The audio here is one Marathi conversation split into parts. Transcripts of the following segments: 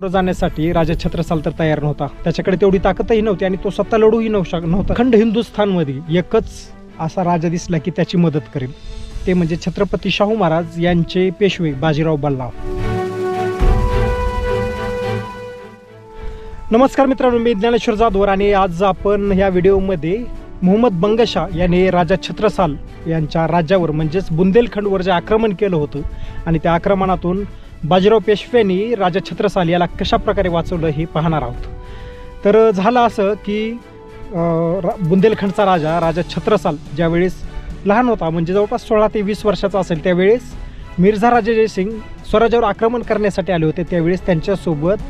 जाण्यासाठी राजा छत्रसाल तर तयार नव्हता, त्याच्याकडे तेवढी ताकदही नव्हती आणि तो स्वतः लढूही नव्हता. अखंड हिंदुस्थानमध्ये एकच असा राजा दिसला की त्याची मदत करेल, ते म्हणजे छत्रपती शाहू महाराज यांचे पेशवे बाजीराव बल्लाळ. नमस्कार मित्रांनो, मी ज्ञानेश्वर जाधवर आणि आज आपण ह्या व्हिडिओमध्ये मोहम्मद बंगशाह याने राजा छत्रसाल यांच्या राज्यावर म्हणजेच बुंदेलखंडवर जे आक्रमण केलं होतं आणि त्या आक्रमणातून बाजीराव पेशव्यांनी राजा छत्रसाल याला कशा प्रकारे वाचवलं हे पाहणार आहोत. तर झालं असं की बुंदेलखंडचा राजा छत्रसाल ज्यावेळेस लहान होता, म्हणजे जवळपास 16 ते 20 वर्षाचा असेल, त्यावेळेस मिर्झा राजा जयसिंग स्वराज्यावर आक्रमण करण्यासाठी आले होते. त्यावेळेस त्यांच्यासोबत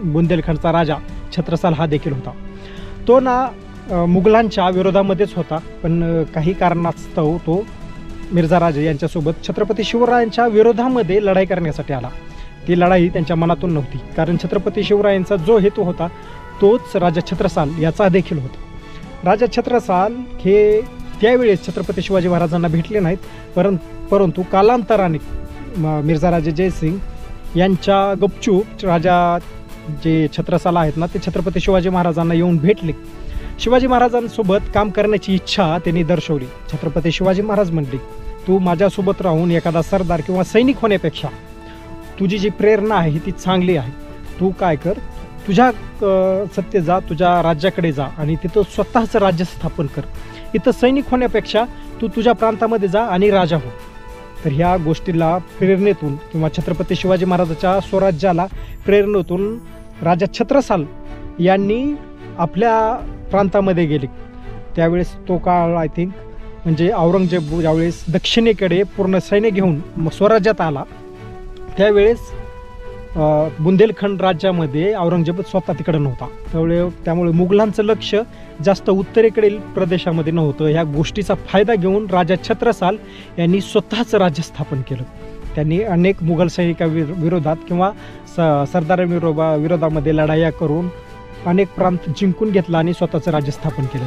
बुंदेलखंडचा राजा छत्रसाल हा देखील होता. तो ना मुघलांच्या विरोधामध्येच होता, पण काही कारणास्तव तो मिर्झा राजे यांच्यासोबत छत्रपती शिवरायांच्या विरोधामध्ये लढाई करण्यासाठी आला. ती लढाई त्यांच्या मनातून नव्हती, कारण छत्रपती शिवरायांचा जो हेतू होता तोच राजा छत्रसाल याचा देखील होता. राजा छत्रसाल हे त्यावेळेस छत्रपती शिवाजी महाराजांना भेटले नाहीत, परंतु कालांतराने मिर्झा राजे जयसिंग यांच्या गपचूप राजा जे छत्रसाल आहेत ना, ते छत्रपती शिवाजी महाराजांना येऊन भेटले. शिवाजी महाराजांसोबत काम करण्याची इच्छा त्यांनी दर्शवली. छत्रपती शिवाजी महाराज म्हणले, तू माझ्यासोबत राहून एखादा सरदार किंवा सैनिक होण्यापेक्षा तुझी जी प्रेरणा आहे ती चांगली आहे. तू काय कर, तुझ्या सत्य जा, तुझ्या राज्याकडे जा आणि तिथं स्वतःचं राज्य स्थापन कर. इथं सैनिक होण्यापेक्षा तू तुझ्या प्रांतामध्ये जा आणि राजा हो. तर ह्या गोष्टीला प्रेरणेतून किंवा छत्रपती शिवाजी महाराजांच्या स्वराज्याला प्रेरणेतून राजा छत्रसाल यांनी आपल्या प्रांतामध्ये गेले. त्यावेळेस तो काळ आय थिंक म्हणजे औरंगजेब ज्यावेळेस दक्षिणेकडे पूर्ण सैन्य घेऊन स्वराज्यात आला, त्यावेळेस बुंदेलखंड राज्यामध्ये औरंगजेब स्वतः तिकडे नव्हता. त्यामुळे मुघलांचं लक्ष जास्त उत्तरेकडील प्रदेशामध्ये नव्हतं. ह्या गोष्टीचा फायदा घेऊन राजा छत्रसाल यांनी स्वतःचं राज्य स्थापन केलं. त्यांनी अनेक मुघल सैनिकाविरोधात किंवा सरदारांविरोधामध्ये लढाया करून अनेक प्रांत जिंकून घेतला आणि स्वतःचं राज्य स्थापन केलं.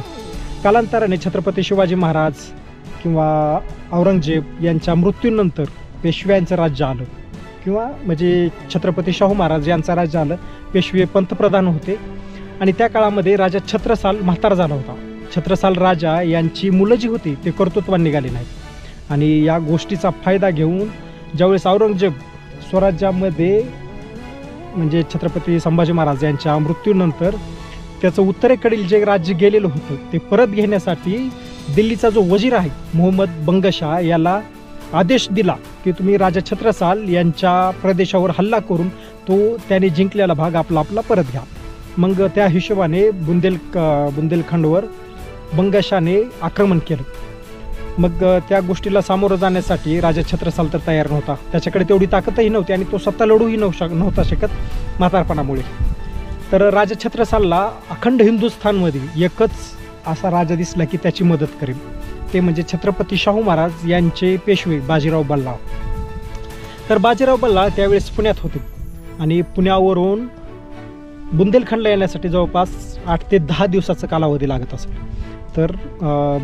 कालांतराने छत्रपती शिवाजी महाराज किंवा औरंगजेब यांच्या मृत्यूनंतर पेशव्यांचं राज्य आलं, किंवा म्हणजे छत्रपती शाहू महाराज यांचं राज्य आलं. पेशवे पंतप्रधान होते आणि त्या काळामध्ये राजा छत्रसाल म्हातारा झाला होता. छत्रसाल राजा यांची मुलं जी होती ते कर्तृत्वान निघाली नाहीत आणि या गोष्टीचा फायदा घेऊन ज्यावेळेस औरंगजेब स्वराज्यामध्ये म्हणजे छत्रपती संभाजी महाराज यांच्या मृत्यूनंतर त्याचं उत्तरेकडील जे राज्य गेलेलं होतं ते परत घेण्यासाठी दिल्लीचा जो वजीर आहे मोहम्मद बंगशाह याला आदेश दिला की तुम्ही राजा छत्रसाल यांच्या प्रदेशावर हल्ला करून तो त्याने जिंकलेला भाग आपला परत घ्या. मग त्या हिशोबाने बुंदेलखंडवर बंगशाने आक्रमण केलं. मग त्या गोष्टीला सामोरं जाण्यासाठी राजा छत्रसाल तर तयार नव्हता, त्याच्याकडे तेवढी ताकदही नव्हती आणि तो स्वतः लढूही नव्हता शकत म्हातारपणामुळे. तर राजा छत्रसालला अखंड हिंदुस्थानमध्ये एकच असा राजा दिसला की त्याची मदत करेल, ते म्हणजे छत्रपती शाहू महाराज यांचे पेशवे बाजीराव बल्लाळ. तर बाजीराव बल्लाळ त्यावेळेस पुण्यात होते आणि पुण्यावरून बुंदेलखंडला येण्यासाठी जवळपास 8 ते 10 दिवसाचा कालावधी लागत असेल. तर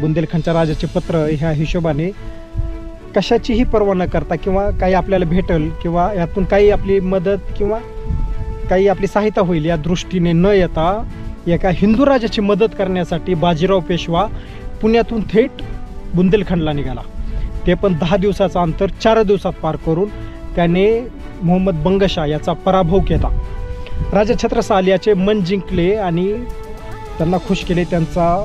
बुंदेलखंडच्या राजाचे पत्र ह्या हिशोबाने कशाचीही पर्वा न करता किंवा काही आपल्याला भेटेल किंवा यातून काही आपली मदत किंवा काही आपली सहायता होईल या दृष्टीने न येता एका हिंदू राजाची मदत करण्यासाठी बाजीराव पेशवा पुण्यातून थेट बुंदेलखंडला निघाला. ते पण 10 दिवसाचं अंतर 4 दिवसात पार करून त्याने मोहम्मद बंगशाह याचा पराभव केला. राजा छत्रसाल याचे मन जिंकले आणि त्यांना खुश केले. त्यांचा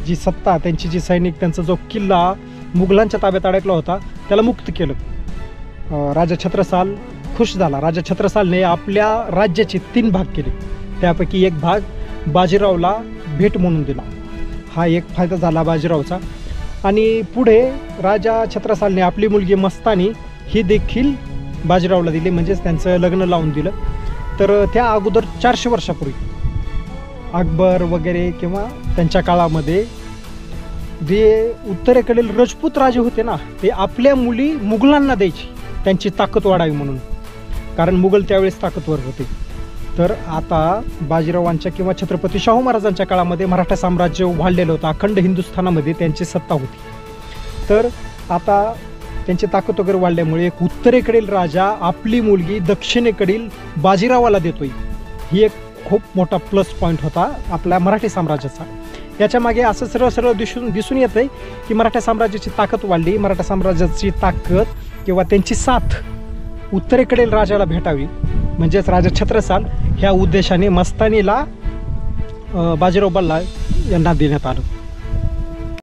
जी सत्ता, त्यांची जी सैनिक, त्यांचा जो किल्ला मुघलांच्या ताब्यात अडकला होता त्याला मुक्त केलं. राजा छत्रसाल खुश झाला. राजा छत्रसालने आपल्या राज्याचे 3 भाग केले, त्यापैकी एक भाग बाजीरावला भेट म्हणून दिला. हा एक फायदा झाला बाजीरावचा. आणि पुढे राजा छत्रसालने आपली मुलगी मस्तानी ही देखील बाजीरावला दिली, म्हणजेच त्यांचं लग्न लावून दिलं. तर त्या अगोदर 400 वर्षापूर्वी अकबर वगैरे किंवा त्यांच्या काळामध्ये जे उत्तरेकडील राजपूत राजे होते ना, ते आपल्या मुली मुघलांना द्यायची त्यांची ताकद वाढावी म्हणून, कारण मुघल त्यावेळेस ताकदवर होते. तर आता बाजीरावांच्या किंवा छत्रपती शाहू महाराजांच्या काळामध्ये मराठा साम्राज्य वाढलेलं होतं, अखंड हिंदुस्थानामध्ये त्यांची सत्ता होती. तर आता त्यांची ताकद वगैरे वाढल्यामुळे एक उत्तरेकडील राजा आपली मुलगी दक्षिणेकडील बाजीरावाला देतोय, ही एक खूप मोठा प्लस पॉईंट होता आपल्या मराठी साम्राज्याचा. याच्या मागे असं सरळ दिसून येतं आहे की मराठा साम्राज्याची ताकद वाढली, मराठा साम्राज्याची ताकद किंवा त्यांची साथ उत्तरेकडील राजाला भेटावी, म्हणजेच राजा छत्रसाल ह्या उद्देशाने मस्तानीला बाजीराव बल्ला यांना देण्यात आलं.